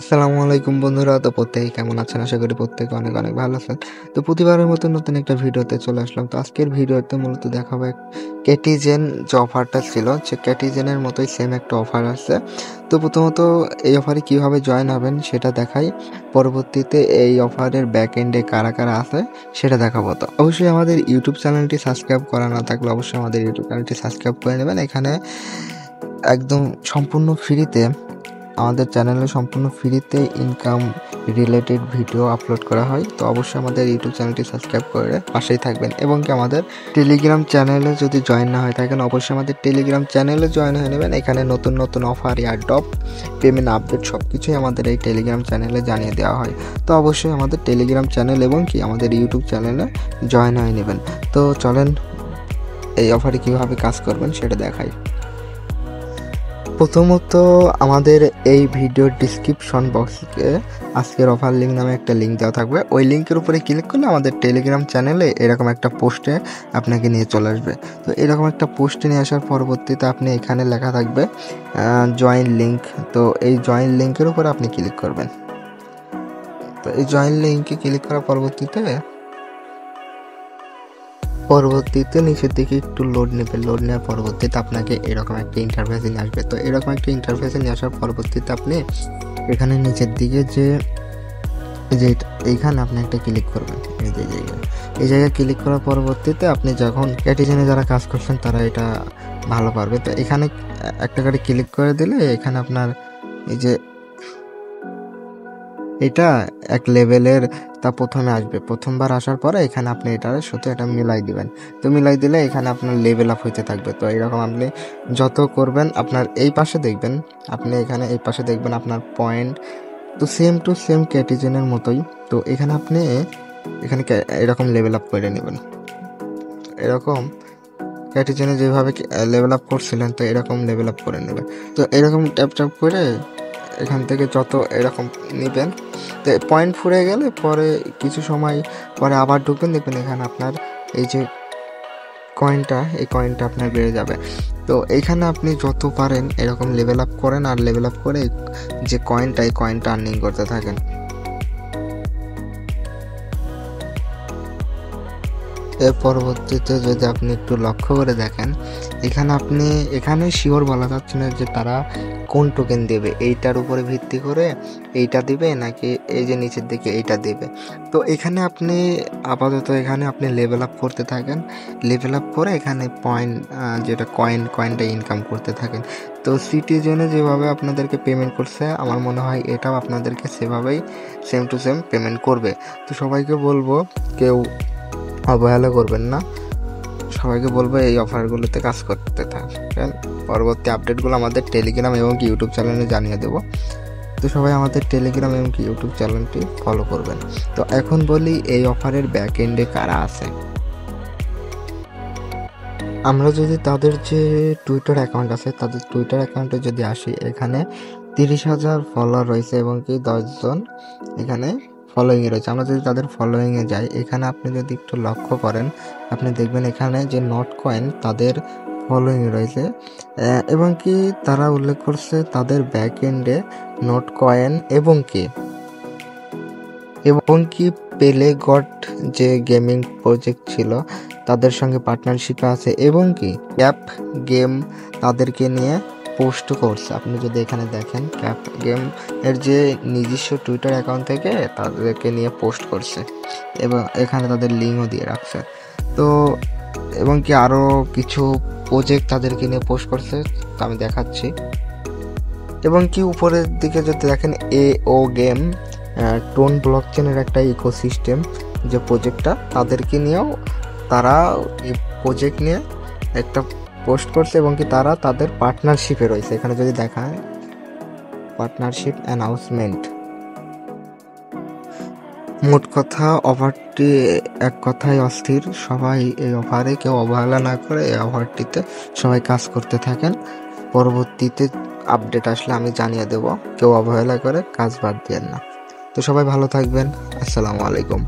আসসালামু আলাইকুম বন্ধুরা। তো প্রত্যেকে কেমন আছেন? আশা করি প্রত্যেকে অনেক অনেক ভালো আছেন। তো প্রতিবারের মতো নতুন একটা ভিডিওতে চলে আসলাম। তো আজকের ভিডিওতে মূলত দেখাবো কেটিজেন যে অফারটা ছিল, যে কেটিজেনের মতোই সেম একটা অফার আছে। তো প্রথমত এই অফারে কিভাবে জয়েন হবেন সেটা দেখাই। পরবর্তীতে এই অফারের ব্যাক এন্ডে কারা কারা আছে সেটা দেখাবো। তো অবশ্যই আমাদের ইউটিউব চ্যানেলটি সাবস্ক্রাইব করা না থাকলে অবশ্যই আমাদের ইউটিউব চ্যানেলটি সাবস্ক্রাইব করে নেবেন। এখানে একদম সম্পূর্ণ ফ্রিতে আমাদের চ্যানেলে সম্পূর্ণ ফ্রিতে ইনকাম রিলেটেড ভিডিও আপলোড করা হয়। তো অবশ্যই আমাদের ইউটিউব চ্যানেলটি সাবস্ক্রাইব করে পাশেই থাকবেন এবং কি আমাদের টেলিগ্রাম চ্যানেলে যদি জয়েন না হয়ে থাকেন অবশ্যই আমাদের টেলিগ্রাম চ্যানেলে জয়েন হয়ে নেবেন। এখানে নতুন নতুন অফার, এয়ারড্রপ, পেমেন্ট আপডেট সব কিছুই আমাদের এই টেলিগ্রাম চ্যানেলে জানিয়ে দেওয়া হয়। তো অবশ্যই আমাদের টেলিগ্রাম চ্যানেল এবং কি আমাদের ইউটিউব চ্যানেলে জয়েন হয়ে নেবেন। তো চলেন এই অফারে কীভাবে কাজ করবেন সেটা দেখাই। প্রথমত আমাদের এই ভিডিওর ডিসক্রিপশন বক্সে আজকের অফার লিঙ্ক নামে একটা লিঙ্ক দেওয়া থাকবে। ওই লিঙ্কের উপরে ক্লিক করলে আমাদের টেলিগ্রাম চ্যানেলে এরকম একটা পোস্টে আপনাকে নিয়ে চলে আসবে। তো এরকম একটা পোস্টে নিয়ে আসার পরবর্তীতে আপনি এখানে লেখা থাকবে জয়েন লিঙ্ক। তো এই জয়েন লিঙ্কের উপরে আপনি ক্লিক করবেন। তো এই জয়েন লিঙ্কে ক্লিক করার পরবর্তীতে নিচের দিকে একটু লোড নেবে। লোড নেওয়ার পরবর্তীতে আপনাকে এরকম একটা ইন্টারফেসে নিয়ে আসবে। তো এরকম একটা ইন্টারফেসে নিয়ে আসার পরবর্তীতে আপনি এখানে নিচের দিকে যে এইখানে আপনি একটা ক্লিক করবেন। এই জায়গায় ক্লিক করার পরবর্তীতে আপনি যখন ক্যাটিজেনে যারা কাজ করছেন তারা এটা ভালো পারবে। তো এখানে একটা করে ক্লিক করে দিলে এখানে আপনার এই যে এটা এক লেভেলের তা প্রথমে আসবে। প্রথমবার আসার পরে এখানে আপনি এটার সাথে এটা মিলাই দিবেন। তো মিলাই দিলে এখানে আপনার লেভেল আপ হইতে থাকবে। তো এরকম আপনি যত করবেন আপনার এই পাশে দেখবেন, আপনি এখানে এই পাশে দেখবেন আপনার পয়েন্ট তো সেম টু সেম ক্যাটিজেনের মতোই। তো এখানে আপনি এরকম লেভেল আপ করে নেবেন। এরকম ক্যাটিজেনে যেভাবে লেভেল আপ করছিলেন তো এরকম লেভেল আপ করে নেবেন। তো এরকম ট্যাপ ট্যাপ করে এখান থেকে যত এরকম নেবেন। তো পয়েন্ট ফুরিয়ে গেলে পরে কিছু সময় পরে আবার ঢুকবেন, দেখবেন এখানে আপনার এই যে এই কয়েনটা আপনার বেড়ে যাবে। তো এইখানে আপনি যত পারেন এরকম লেভেল আপ করেন আর লেভেল আপ করে যে এই কয়েনটা আর্নিং করতে থাকেন। এর পরবর্তীতে যদি আপনি একটু লক্ষ্য করে দেখেন এখানে শিওর বলা যাচ্ছে না যে তারা কোন টোকেন দেবে, এইটার উপরে ভিত্তি করে এইটা দিবে নাকি এই যে নিচের দিকে এইটা দেবে। তো এখানে আপনি আপাতত আপনি লেভেল আপ করতে থাকেন। লেভেল আপ করে এখানে পয়েন্ট যেটা কয়েনটা ইনকাম করতে থাকেন। তো সিটিজেনে যেভাবে আপনাদেরকে পেমেন্ট করছে আমার মনে হয় এটাও আপনাদেরকে সেভাবেই সেম টু সেম পেমেন্ট করবে। তো সবাইকে বলবো কেউ অবহেলা করবেন না। সবাইকে বলবো এই অফারগুলোতে কাজ করতে থাকেন। পরবর্তী আপডেটগুলো আমাদের টেলিগ্রাম এবং কি ইউটিউব চ্যানেলে জানিয়ে দেবো। তো সবাই আমাদের টেলিগ্রাম এবং কি ইউটিউব চ্যানেলটি ফলো করবেন। তো এখন বলি এই অফারের ব্যাক এন্ডে কারা আছে। আমরা যদি তাদের যে টুইটার অ্যাকাউন্ট আছে তাদের টুইটার অ্যাকাউন্টে যদি আসি, এখানে 30,000 ফলোয়ার রয়েছে এবং কি 10 জন এখানে ফলোয়িংয়ে রয়েছে। আমরা যদি তাদের ফলোয়িংয়ে যাই, এখানে আপনি যদি একটু লক্ষ্য করেন আপনি দেখবেন এখানে যে নট কয়েন তাদের ফলোয়িংয়ে রয়েছে এবং কি তারা উল্লেখ করছে তাদের ব্যাক এন্ডে নট কয়েন এবং কি পেলে গড যে গেমিং প্রজেক্ট ছিল তাদের সঙ্গে পার্টনারশিপে আছে এবং কি ক্যাপ গেম তাদেরকে নিয়ে পোস্ট করছে। আপনি যদি এখানে দেখেন ক্যাপ গেম এর যে নিজস্ব টুইটার অ্যাকাউন্ট থেকে তাদেরকে নিয়ে পোস্ট করছে এবং এখানে তাদের লিঙ্কও দিয়ে রাখছে। তো এবং কি আরও কিছু প্রজেক্ট তাদেরকে নিয়ে পোস্ট করছে, তা আমি দেখাচ্ছি। এবং কি উপরের দিকে যদি দেখেন ও গেম টোন ব্লকচেনের একটা ইকোসিস্টেম যে প্রজেক্টটা তাদেরকে নিয়েও তারা এই প্রজেক্ট নিয়ে একটা পোস্ট করছে এবং কি তারা তাদের পার্টনারশিপে রয়েছে। এখানে যদি দেখায় পার্টনারশিপ অ্যানাউন্সমেন্ট। মোট কথা অফারটি এক কথায় অস্থির। সবাই এই অফারে কেউ অবহেলা না করে এই অফারটিতে সবাই কাজ করতে থাকেন। পরবর্তীতে আপডেট আসলে আমি জানিয়ে দেব। কেউ অবহেলা করে কাজ বাদ দিয়েন না। তো সবাই ভালো থাকবেন। আসসালামু আলাইকুম।